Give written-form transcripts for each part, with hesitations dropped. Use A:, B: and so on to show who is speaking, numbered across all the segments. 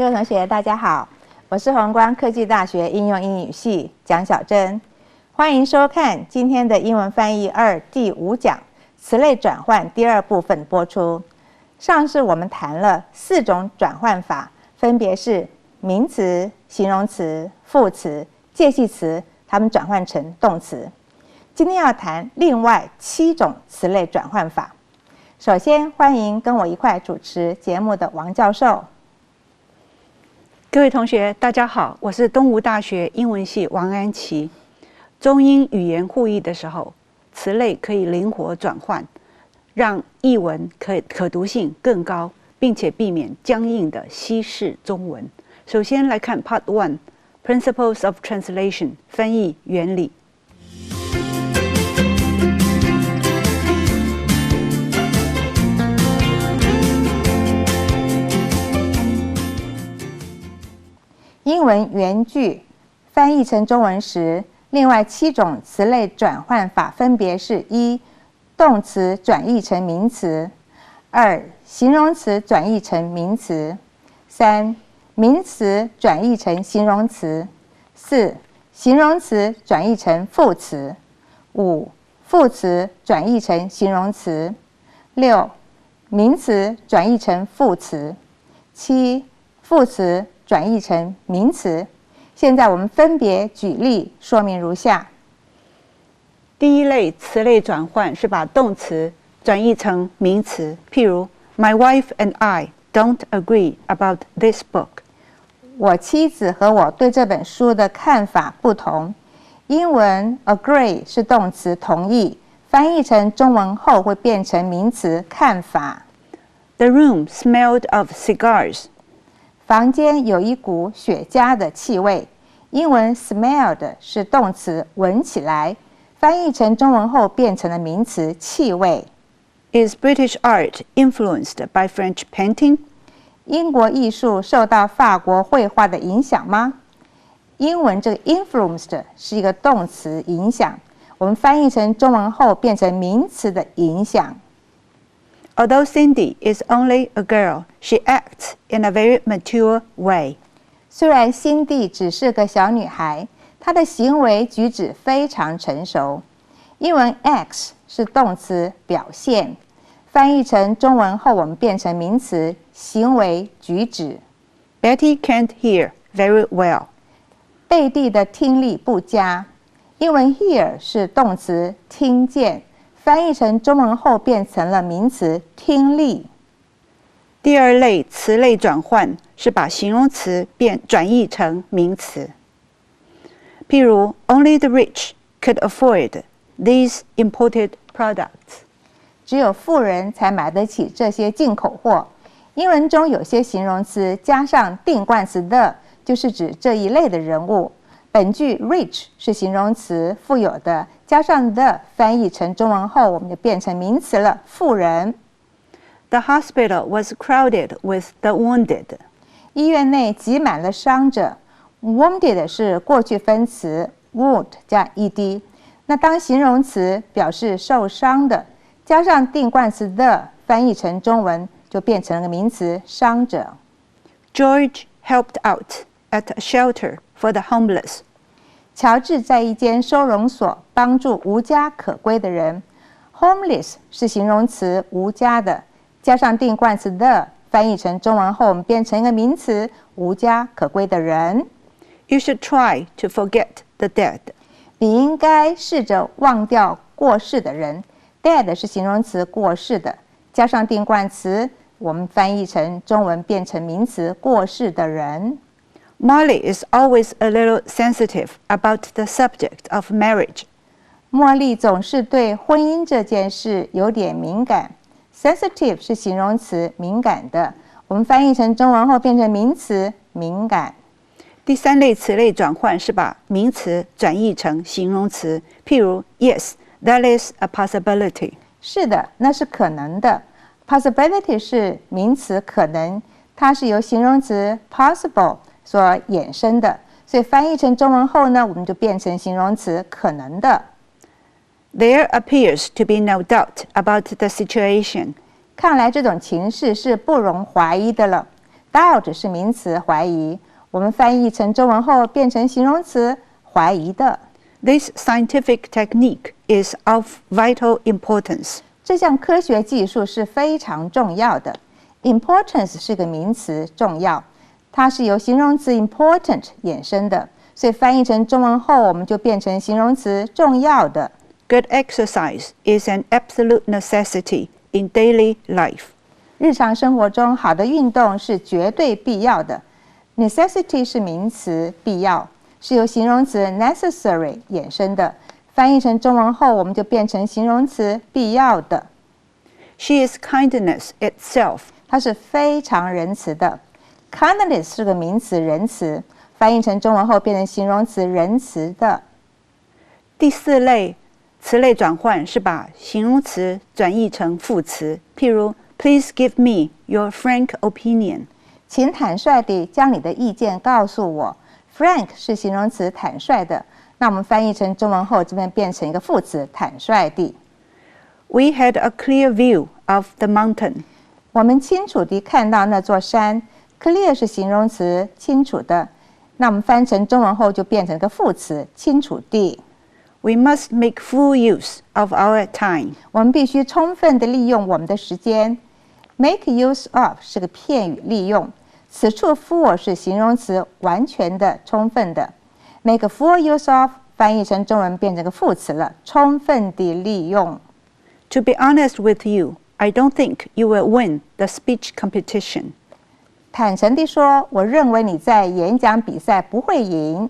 A: 各位同学大家好，我是弘光科技大学应用英语系蒋小珍，欢迎收看今天的英文翻译2第5讲词类转换第2部分播出。上次我们谈了4种转换法，分别是名词、形容词、副词、介系词，它们转换成动词。今天要谈另外7种词类转换法。首先欢迎跟我一块主持节目的王教授。
B: 各位同学大家好，我是东吴大学英文系王安琪。中英语言互译的时候，词类可以灵活转换，让译文可读性更高，并且避免僵硬的西式中文。首先来看 Part 1 Principles of Translation 翻译原理。
A: 英文原句翻译成中文时，另外7种词类转换法分别是：1. 动词转译成名词； 2. 形容词转译成名词； 3. 名词转译成形容词； 4. 形容词转译成副词； 5. 副词转译成形容词； 6. 名词转译成副词； 7. 副词转译成名词。现在我们分别举例说明如下。
B: 第一类词类转换是把动词转译成名词，譬如 My wife and I don't agree about this book。
A: 我妻子和我对这本书的看法不同。英文 agree 是动词同意，翻译成中文后会变成名词看法。
B: The room smelled of cigars。
A: 房间有一股雪茄的气味。英文 smelled 是动词闻起来，翻译成中文后变成了名词气味。
B: Is British art influenced by French painting？
A: 英国艺术受到法国绘画的影响吗？英文这个 influenced 是一个动词影响，我们翻译成中文后变成名词的影响。
B: Although Cindy is only a girl, she acts in a very mature way.
A: 虽然辛蒂只是个小女孩，她的行为举止非常成熟。英文 acts 是动词表现，翻译成中文后我们变成名词行为举止。
B: Betty can't hear very well.
A: 贝蒂的听力不佳。英文 hear 是动词听见，翻译成中文后变成了名词听力。
B: 第二类词类转换是把形容词转译成名词，譬如 Only the rich could afford these imported products。
A: 只有富人才买得起这些进口货。英文中有些形容词加上定冠词 the， 就是指这一类的人物。本句 rich 是形容词富有的，加上 the 翻译成中文后我们就变成名词了，富人。
B: The hospital was crowded with the wounded.
A: 医院内挤满了伤者。Wounded 是过去分词 wound 加 ed， 那当形容词表示受伤的，加上定冠词 the 翻译成中文就变成了个名词伤者。
B: George helped out at a shelter for the homeless.
A: 乔治在一间收容所帮助无家可归的人。 Homeless 是形容词无家的，加上定冠词 the 翻译成中文后我们变成一个名词无家可归的人。
B: You should try to forget the dead.
A: 你应该试着忘掉过世的人。 Dead 是形容词过世的，加上定冠词我们翻译成中文变成名词过世的人。
B: Molly is always a little sensitive about the subject of marriage.
A: 茉莉总是对婚姻这件事有点敏感。 Sensitive 是形容词敏感的，我们翻译成中文后变成名词敏感。
B: 第三类词类转换是把名词转译成形容词，譬如 Yes, that is a possibility.
A: 是的，那是可能的。 Possibility 是名词可能，它是由形容词 possible 所衍生的，所以翻译成中文后呢，我们就变成形容词可能的。
B: There appears to be no doubt about the situation.
A: 看来这种情势是不容怀疑的了。doubt 是名词，怀疑，我们翻译成中文后变成形容词，怀疑的。
B: This scientific technique is of vital importance.
A: 这项科学技术是非常重要的。Importance 是个名词，重要，它是由形容词 important 衍生的，所以翻译成中文后，我们就变成形容词，重要的。
B: Good exercise is an absolute necessity in daily life.
A: 日常生活中，好的运动是绝对必要的。Necessity 是名词，必要，是由形容词 necessary 衍生的。翻译成中文后，我们就变成形容词，必要的。
B: She is kindness itself.
A: 它是非常仁慈的。Kindness 是个名词，仁慈，翻译成中文后变成形容词，仁慈的。
B: 第四类词类转换是把形容词转译成副词，譬如 Please give me your frank opinion.
A: 请坦率地将你的意见告诉我。Frank 是形容词，坦率的。那我们翻译成中文后，这边变成一个副词，坦率地。
B: We had a clear view of the mountain.
A: 我们清楚地看到那座山。Clear 是形容词，清楚的。那我们翻成中文后就变成一个副词，清楚地。
B: We must make full use of our time.
A: 我们必须充分地利用我们的时间。Make use of 是个片语，利用。此处 full 是形容词，完全的，充分的。Make full use of 翻译成中文变成个副词了，充分地利用。
B: To be honest with you, I don't think you will win the speech competition.
A: 坦诚地说，我认为你在演讲比赛不会赢。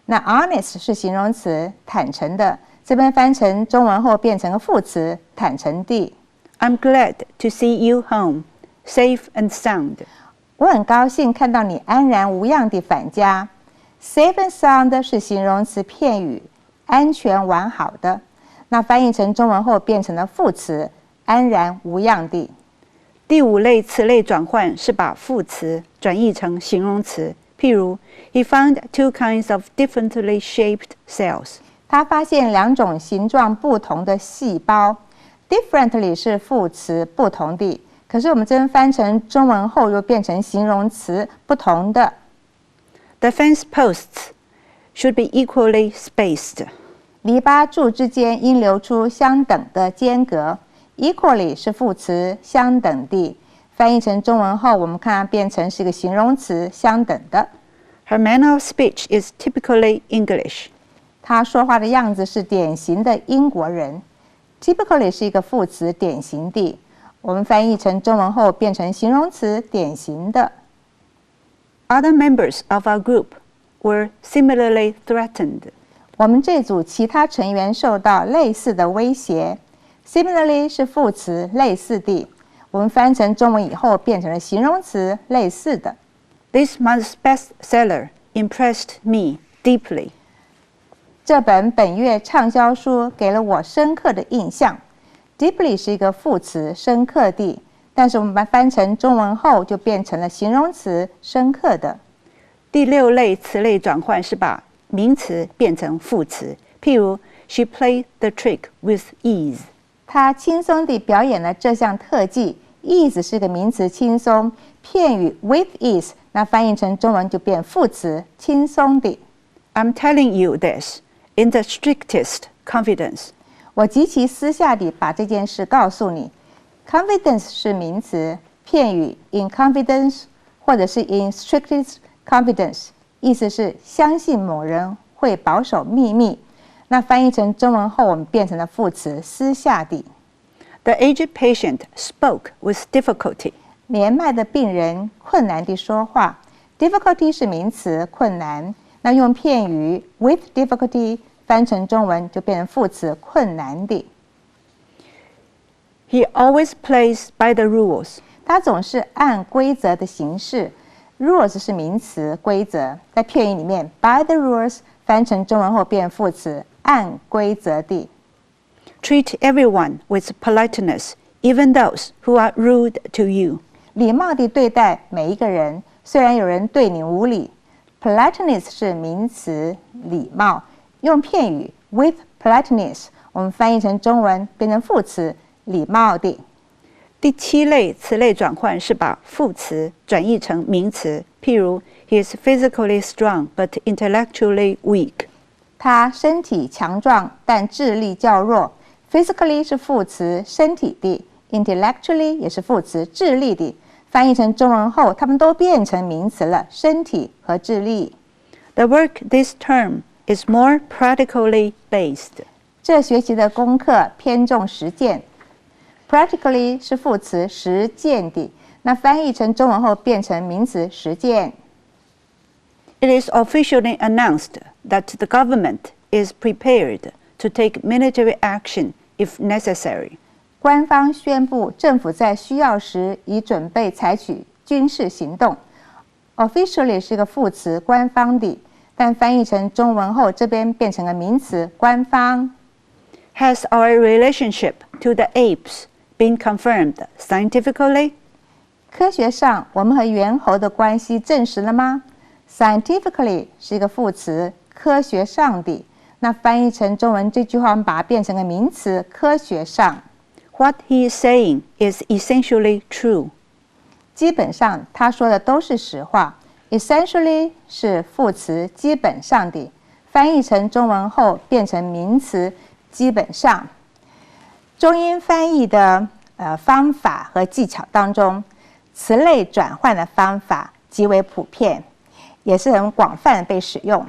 A: 那 honest 是形容词，坦诚的，这边翻成中文后变成个副词，坦诚地。
B: I'm glad to see you home, safe and sound.
A: 我很高兴看到你安然无恙地返家。Safe and sound 是形容词，片语，安全完好的。那翻译成中文后变成了副词，安然无恙地。
B: 第五类词类转换是把副词转译成形容词，譬如 He found two kinds of differently shaped cells.
A: 他发现两种形状不同的细胞。Differently 是副词，不同地。可是我们这边翻成中文后又变成形容词，不同的。
B: The fence posts should be equally spaced.
A: 篱笆柱之间应留出相等的间隔。Equally 是副词，相等地。翻译成中文后，我们看它变成是一个形容词，相等的。
B: Her manner of speech is typically English.
A: 她说话的样子是典型的英国人。Typically 是一个副词，典型地。我们翻译成中文后变成形容词，典型的。
B: Other members of our group were similarly threatened.
A: 我们这组其他成员受到类似的威胁。Similarly 是副词，类似地。我们翻成中文以后变成了形容词，类似的。
B: This month's bestseller impressed me deeply.
A: 这本月畅销书给了我深刻的印象。Deeply 是一个副词，深刻地，但是我们把它翻成中文后就变成了形容词，深刻的。
B: 第六类词类转换是把名词变成副词，譬如 She played the trick with ease.
A: 她轻松地表演了这项特技。Ease 是个名词，轻松。片语 with ease， 那翻译成中文就变副词，轻松地。
B: I'm telling you this in the strictest confidence.
A: 我极其私下地把这件事告诉你。Confidence 是名词，片语 in confidence 或者是 in strictest confidence， 意思是相信某人会保守秘密。那翻译成中文后，我们变成了副词，私下地。
B: The aged patient spoke with difficulty.
A: 年迈的病人困难地说话。Difficulty 是名词，困难。那用片语 with difficulty 翻成中文就变成副词，困难地。
B: He always plays by the rules.
A: 他总是按规则的行事。Rules 是名词，规则。在片语里面 by the rules 翻成中文后变副词，按规则地。
B: Treat everyone with politeness, even those who are rude to you.
A: 礼貌地对待每一个人，虽然有人对你无礼。Politeness 是名词，礼貌。用片语 with politeness， 我们翻译成中文变成副词，礼貌地。
B: 第7类词类转换是把副词转译成名词，譬如 He is physically strong but intellectually weak。
A: 他身体强壮，但智力较弱。Physically 是副词，身体的 ；intellectually 也是副词，智力的。翻译成中文后，它们都变成名词了，身体和智力。
B: The work this term is more practically based。
A: 这学期的功课偏重实践。Practically 是副词，实践的。那翻译成中文后变成名词，实践。
B: It is officially announced that the government is prepared to take military action if necessary。
A: 官方宣布，政府在需要时已准备采取军事行动。Officially 是个副词，官方的，但翻译成中文后，这边变成了名词，官方。
B: Has our relationship to the apes been confirmed scientifically？
A: 科学上，我们和猿猴的关系证实了吗？ Scientifically 是一个副词，科学上的。那翻译成中文，这句话我们把它变成个名词，科学上。
B: What he is saying is essentially true。
A: 基本上，他说的都是实话。Essentially 是副词，基本上的。翻译成中文后变成名词，基本上。中英翻译的方法和技巧当中，词类转换的方法极为普遍，也是很广泛的被使用。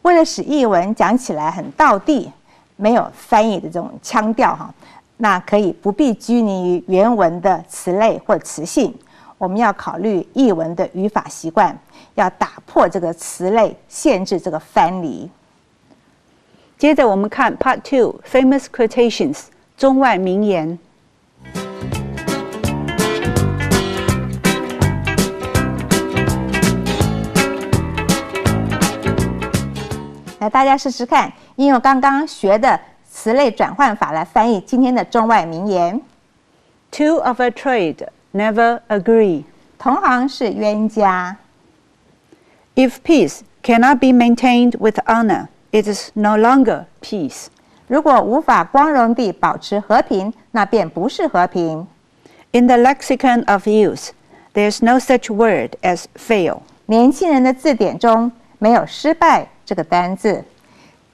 A: 为了使译文讲起来很道地，没有翻译的这种腔调那可以不必拘泥于原文的词类或词性，我们要考虑译文的语法习惯，要打破这个词类限制这个藩篱。
B: 接着我们看 Part 2 Famous Quotations 中外名言。
A: 来，大家试试看，应用刚刚学的词类转换法来翻译今天的中外名言。
B: Two of a trade never agree。
A: 同行是冤家。
B: If peace cannot be maintained with honor, it is no longer peace。
A: 如果无法光荣地保持和平，那便不是和平。
B: In the lexicon of youth, there is no such word as fail。
A: 年轻人的字典中没有失败这个单字。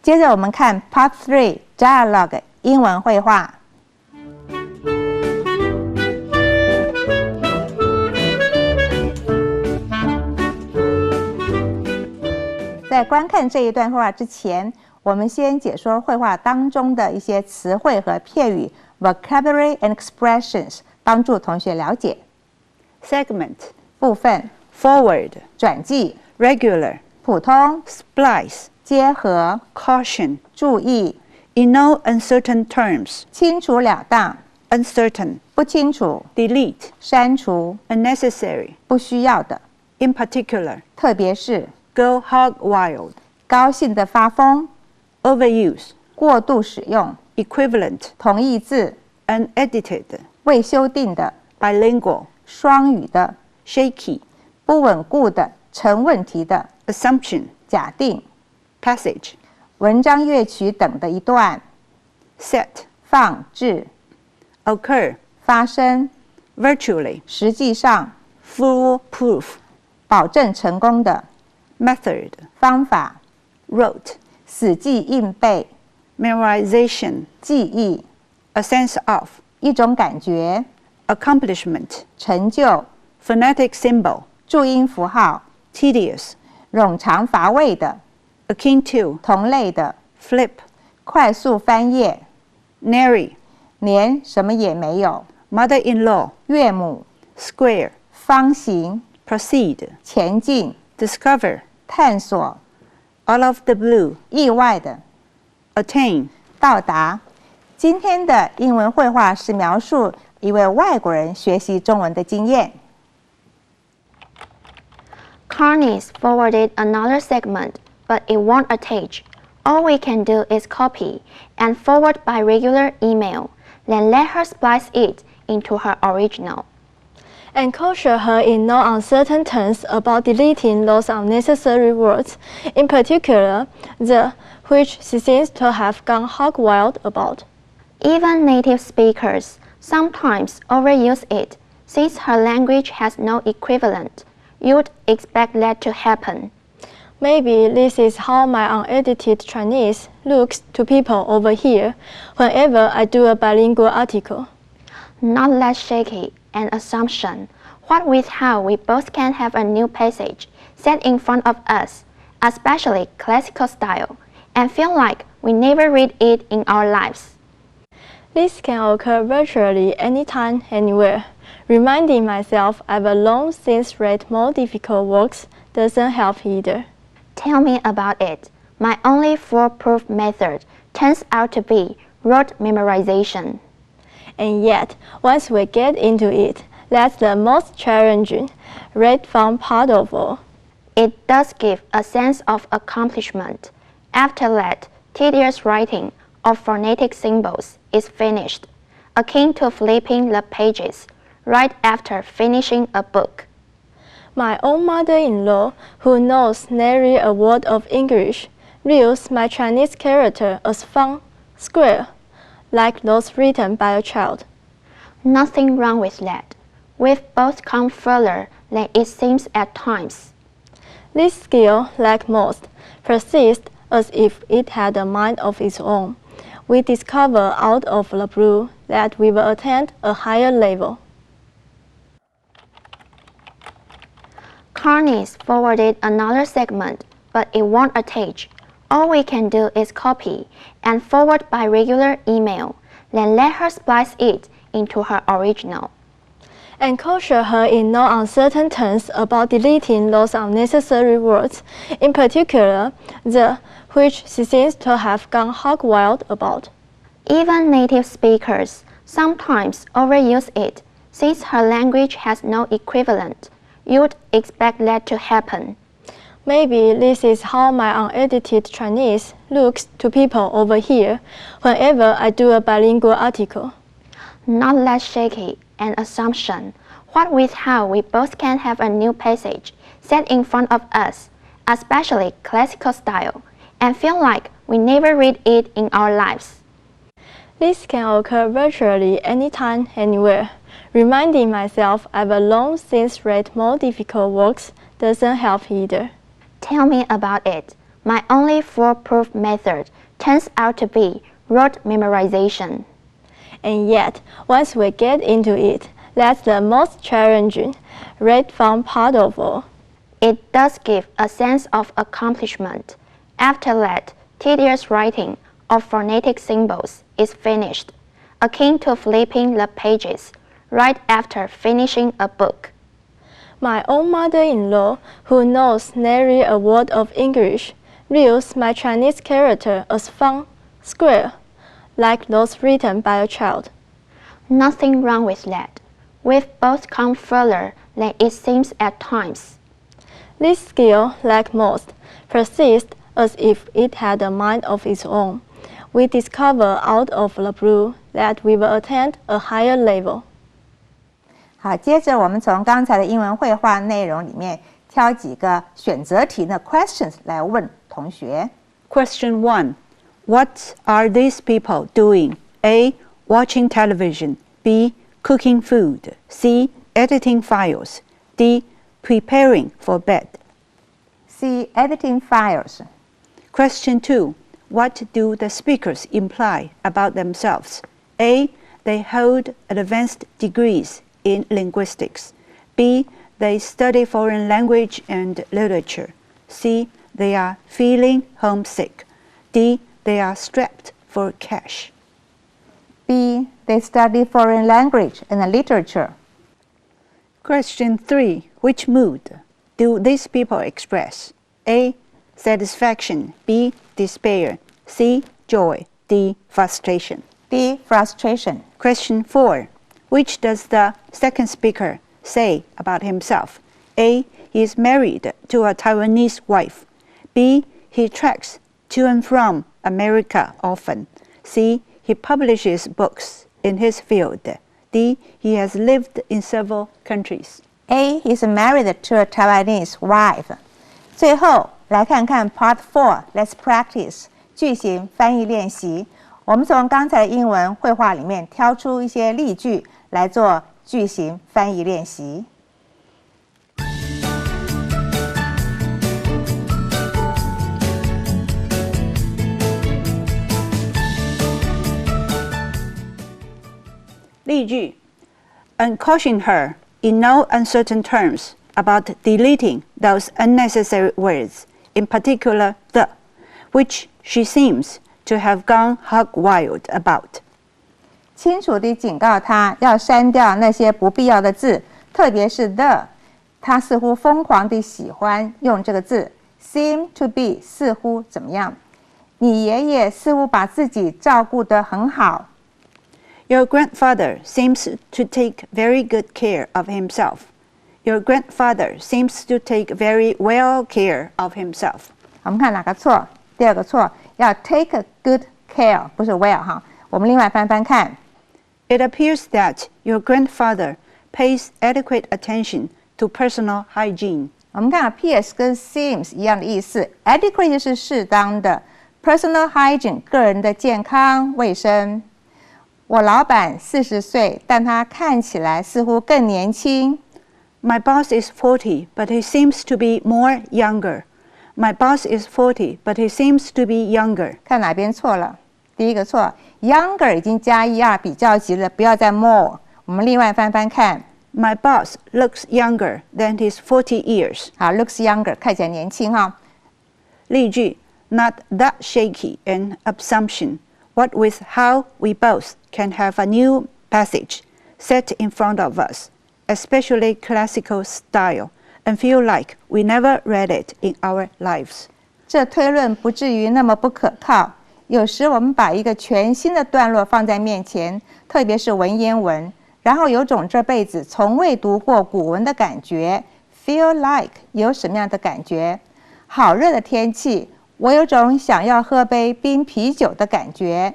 A: 接着我们看 Part 3 Dialogue 英文会话。在观看这一段绘画之前，我们先解说绘画当中的一些词汇和片语 vocabulary and expressions， 帮助同学了解。
B: Segment
A: 部分
B: forward
A: 转记
B: regular
A: 普通
B: splice
A: 结合
B: caution
A: 注意
B: in no uncertain terms
A: 清楚了当
B: uncertain
A: 不清楚
B: delete
A: 删除
B: unnecessary
A: 不需要的
B: in particular
A: 特别是
B: go hog wild
A: 高兴的发疯
B: overuse
A: 过度使用
B: equivalent
A: 同义字
B: unedited
A: 未修订的
B: bilingual
A: 双语的
B: shaky
A: 不稳固的成问题的
B: assumption
A: 假定
B: passage
A: 文章乐曲等的一段
B: set
A: 放置
B: occur
A: 发生
B: virtually
A: 实际上
B: foolproof
A: 保证成功的
B: method
A: 方法
B: rote
A: 死记硬背
B: memorization
A: 记忆
B: a sense of
A: 一种感觉
B: accomplishment
A: 成就
B: phonetic symbol
A: 注音符号
B: tedious
A: 冗长乏味的
B: akin to
A: 同类的
B: flip
A: 快速翻页
B: nary
A: 连什么也没有
B: mother-in-law
A: 岳母
B: square
A: 方形
B: proceed
A: 前进
B: discover
A: 探索
B: out of the blue
A: 意外的
B: attain
A: 到达。今天的英文绘画是描述一位外国人学习中文的经验。
C: Carnes forwarded another segment, but it won't attach. All we can do is copy and forward by regular email, then let her splice it into her original.
D: And caution her in no uncertain terms about deleting those unnecessary words, in particular, the which she seems to have gone hog wild about.
C: Even native speakers sometimes overuse it, since her language has no equivalent. You'd expect that to happen.
D: Maybe this is how my unedited Chinese looks to people over here whenever I do a bilingual article.
C: Not that shaky an assumption. What with how we both can have a new passage set in front of us, especially classical style, and feel like we never read it in our lives.
D: This can occur virtually anytime, anywhere. Reminding myself I've long since read more difficult works doesn't help either.
C: Tell me about it. My only foolproof method turns out to be rote memorization.
D: And yet, once we get into it, that's the most challenging, read fun part of all.
C: It does give a sense of accomplishment. After that, tedious writing of phonetic symbols is finished, akin to flipping the pages right after finishing a book.
D: My own mother-in-law, who knows nary a word of English, views my Chinese character as fun, square, like those written by a child.
C: Nothing wrong with that. We've both come further than it seems at times.
D: This skill, like most, persists as if it had a mind of its own. We discover out of the blue that we will attain a higher level.
C: Carnies forwarded another segment, but it won't attach. All we can do is copy and forward by regular email, then let her splice it into her original.
D: And caution her in no uncertain terms about deleting those unnecessary words, in particular the which she seems to have gone hog wild about.
C: Even native speakers sometimes overuse it, since her language has no equivalent. You'd expect that to happen.
D: Maybe this is how my unedited Chinese looks to people over here whenever I do a bilingual article.
C: Not that shaky an assumption. What with how we both can have a new passage set in front of us, especially classical style, and feel like we never read it in our lives.
D: This can occur virtually anytime, anywhere. Reminding myself I've long since read more difficult works doesn't help either.
C: Tell me about it. My only foolproof method turns out to be rote memorization.
D: And yet, once we get into it, that's the most challenging, read fun part of all.
C: It does give a sense of accomplishment. After that, tedious writing of phonetic symbols is finished, akin to flipping the pages right after finishing a book.
D: My own mother-in-law, who knows nary a word of English, views my Chinese character as fun, square, like those written by a child.
C: Nothing wrong with that. We've both come further than it seems at times.
D: This skill, like most, persists as if it had a mind of its own. We discover out of the blue that we will attain a higher level.
A: 好，接着我们从刚才的英文绘画内容里面挑几个选择题的 questions 来问同学。
B: Question 1. What are these people doing? A. Watching television. B. Cooking food. C. Editing files. D. Preparing for bed.
A: C. Editing files.
B: Question 2. What do the speakers imply about themselves? A. They hold advanced degrees in linguistics. B. They study foreign language and literature. C. They are feeling homesick. D. They are strapped for cash.
A: B. They study foreign language and literature.
B: Question 3. Which mood do these people express? A. Satisfaction. B. Despair. C. Joy. D. Frustration.
A: D. Frustration.
B: Question 4. Which does the second speaker say about himself? A. He is married to a Taiwanese wife. B. He treks to and from America often. C. He publishes books in his field. D. He has lived in several countries.
A: A. He is married to a Taiwanese wife. 最后来看看 Part 4. Let's practice 句型翻译练习。我们从刚才的英文绘画里面挑出一些例句来做句型翻译练习。
B: 例句 and caution her in no uncertain terms about deleting those unnecessary words, in particular the, which she seems to have gone hog wild about.
A: 清楚地警告他要删掉那些不必要的字，特别是 the， 他似乎疯狂地喜欢用这个字 seem to be 似乎怎么样？你爷爷似乎把自己照顾得很好。
B: Your grandfather seems to take very good care of himself. Your grandfather seems to take very well care of himself.
A: 我们看哪个错？第二个错，要 take a good care， 不是 well 哈。我们另外翻翻看。
B: It appears that your grandfather pays adequate attention to personal hygiene.
A: 我们看 appears 跟 seems 一样的意思 ，adequate 就是适当的 ，personal hygiene 个人的健康卫生。我老板40岁，但他看起来似乎更年轻。
B: My boss is 40, but he seems to be more younger. My boss is 40, but he seems to be younger.
A: 看哪边错了？第一个错 ，younger 已经加 er 比较级了，不要再 more。我们另外翻翻看。
B: My boss looks younger than his 40 years.
A: 好 ，looks younger 看起来年轻哈。
B: 例句 Not that shaky an assumption. What with how we both can have a new passage set in front of us, especially classical style, and feel like we never read it in our lives.
A: 这推论不至于那么不可靠。有时我们把一个全新的段落放在面前，特别是文言文，然后有种这辈子从未读过古文的感觉 ，feel like 有什么样的感觉？好热的天气，我有种想要喝杯冰啤酒的感觉。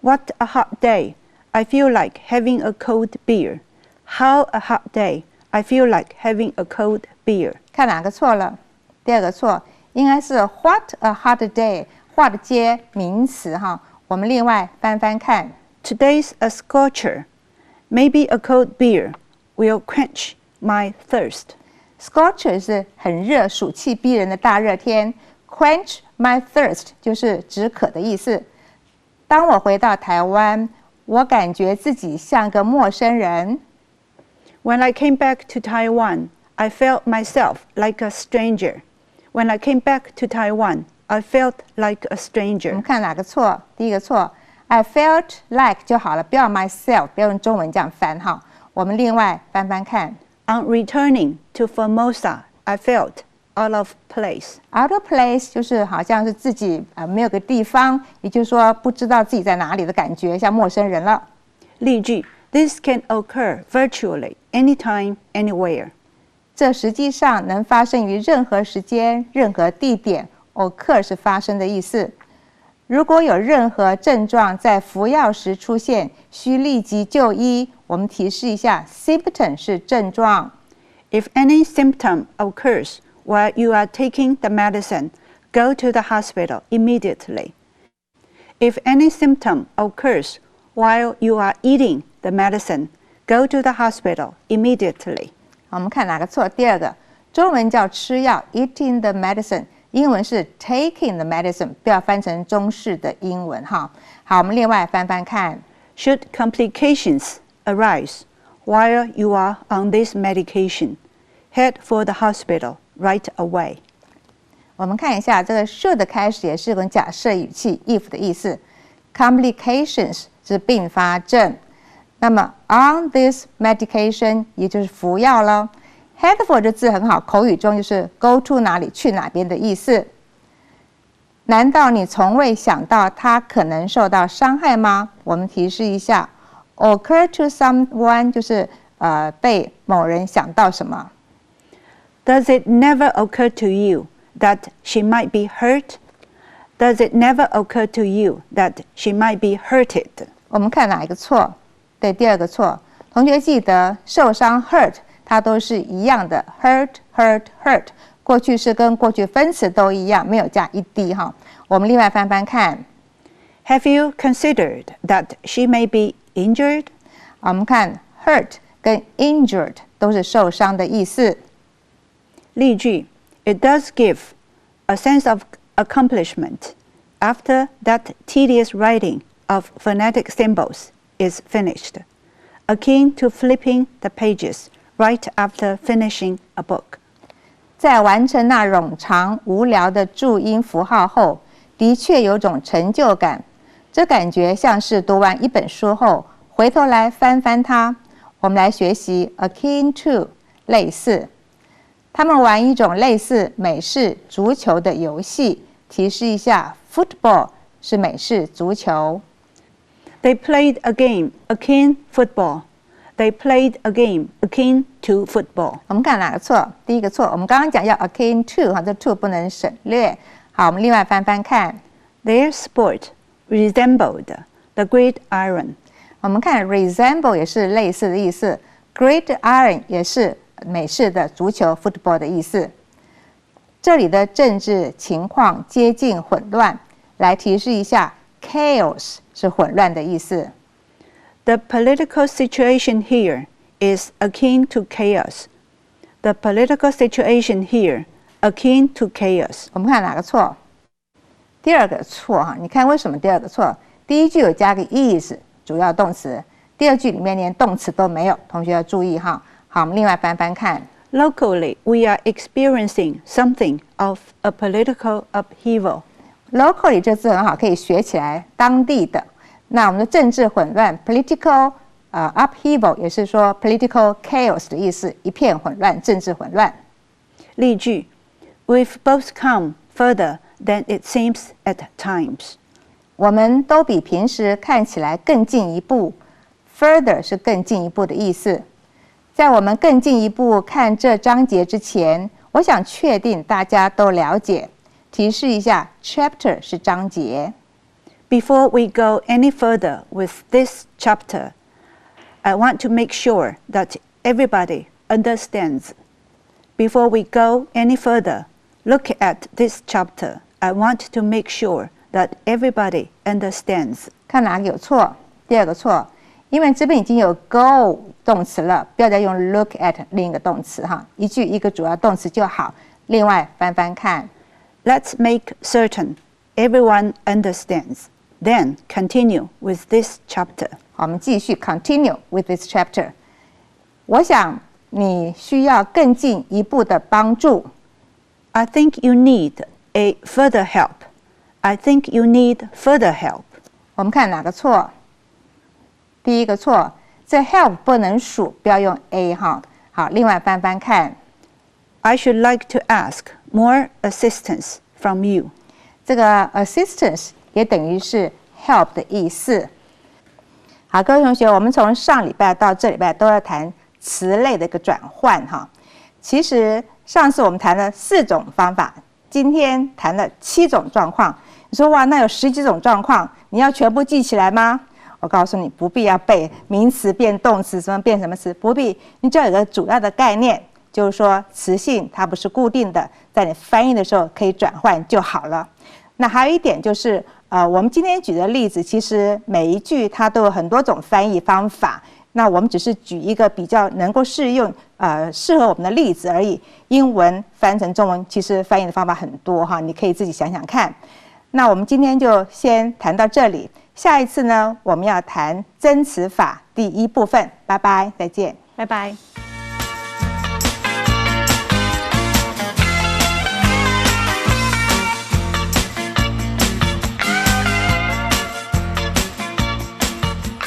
B: What a hot day! I feel like having a cold beer. How a hot day! I feel like having a cold beer.
A: 看哪个错了？第二个错，应该是 What a hot day！What 接名词哈。我们另外翻翻看。
B: Today's a scorcher. Maybe a cold beer will quench my thirst.
A: Scorcher 是很热、暑气逼人的大热天。Quench my thirst 就是止渴的意思。当我回到台湾，我感觉自己像个陌生人。
B: When I came back to Taiwan, I felt myself like a stranger. When I came back to Taiwan, I felt like a
A: 我
B: stranger.
A: 们看哪个错？第一个错 ，I felt like 就好了，不要 myself， 不要用中文这样翻哈。我们另外翻翻看。
B: On returning to Formosa, I felt out of place.
A: Out of place 就是好像是自己没有个地方，也就是说不知道自己在哪里的感觉，像陌生人了。
B: 例句 This can occur virtually anytime, anywhere.
A: 这实际上能发生于任何时间、任何地点。occur 是发生的意思。如果有任何症状在服药时出现，需立即就医。我们提示一下 ，symptom 是症状。
B: If any symptom occurs while you are taking the medicine, go to the hospital immediately. If any symptom occurs while you are eating the medicine, go to the hospital immediately.
A: 我们看哪个错？第二个，中文叫吃药 ，eating the medicine， 英文是 taking the medicine， 不要翻成中式的英文哈。好，我们另外翻翻看。
B: Should complications arise while you are on this medication, head for the hospital right away.
A: 我们看一下这个 should 开始也是个假设语气 if 的意思 ，complications 是并发症，那么 on this medication 也就是服药了。head for 这字很好，口语中就是 go to 哪里去哪边的意思。难道你从未想到他可能受到伤害吗？我们提示一下 ，occur to someone 就是被某人想到什么。
B: Does it never occur to you that she might be hurt? Does it never occur to you that she might be hurted?
A: 我们看哪一个错？对，第二个错。同学记得受伤 hurt 它都是一样的 hurt，过去式跟过去分词都一样，没有加一滴哈。我们另外翻翻看。
B: Have you considered that she may be injured?
A: 我们看 hurt 跟 injured 都是受伤的意思。
B: 例句 It does give a sense of accomplishment after that tedious writing of phonetic symbols is finished, akin to flipping the pages right after finishing a book.
A: 在完成那冗长无聊的注音符号后，的确有种成就感。这感觉像是读完一本书后，回头来翻翻它。我们来学习 akin to 类似。他们玩一种类似美式足球的游戏。提示一下 ，football 是美式足球。
B: They played a game akin football. They played a game akin to football.
A: 我们看哪个错？第一个错，我们刚刚讲要 akin to 哈，这 to 不能省略。好，我们另外翻翻看
B: Their sport resembled the great iron.
A: 我们看 resemble 也是类似的意思 ，great iron 也是美式的足球 football 的意思。这里的政治情况接近混乱，来提示一下 chaos 是混乱的意思。
B: The political situation here is akin to chaos. The political situation here akin to chaos.
A: 我们看哪个错？第二个错哈，你看为什么第二个错？第一句有加个 is 主要动词，第二句里面连动词都没有，同学要注意哈。好，我们另外翻翻看。
B: Locally, we are experiencing something of a political upheaval.
A: Locally 这字很好，可以学起来，当地的。那我们的政治混乱 political upheaval 也是说 political chaos 的意思，一片混乱，政治混乱。
B: 例句 We've both come further than it seems at times.
A: 我们都比平时看起来更进一步 ，further 是更进一步的意思。在我们更进一步看这章节之前，我想确定大家都了解。提示一下 ，chapter 是章节。
B: Before we go any further with this chapter, I want to make sure that everybody understands. Before we go any further, look at this chapter. I want to make sure that everybody understands.
A: 看哪个有错？第二个错，因为这边已经有 go 动词了，不要再用 look at 另一个动词哈，一句一个主要动词就好。另外翻翻看
B: Let's make certain everyone understands. Then continue with this chapter.
A: 好，我们继续 continue with this chapter。我想你需要更进一步的帮助。
B: I think you need a further help. I think you need further help.
A: 我们看哪个错？第一个错，这 help 不能数，不要用 a 哈。好，另外翻翻看。
B: I should like to ask more assistance from you.
A: 这个 assistance 也等于是 help 的意思。好，各位同学，我们从上礼拜到这礼拜都要谈词类的一个转换哈。其实上次我们谈了4种方法，今天谈了7种状况。你说哇，那有10几种状况，你要全部记起来吗？我告诉你，不必要背名词变动词，什么变什么词，不必。你只要有个主要的概念，就是说词性它不是固定的，在你翻译的时候可以转换就好了。那还有一点就是，我们今天举的例子，其实每一句它都有很多种翻译方法。那我们只是举一个比较能够适用，适合我们的例子而已。英文翻成中文，其实翻译的方法很多哈，你可以自己想想看。那我们今天就先谈到这里，下一次呢，我们要谈增词法第1部分。拜拜，再见。
B: 拜拜。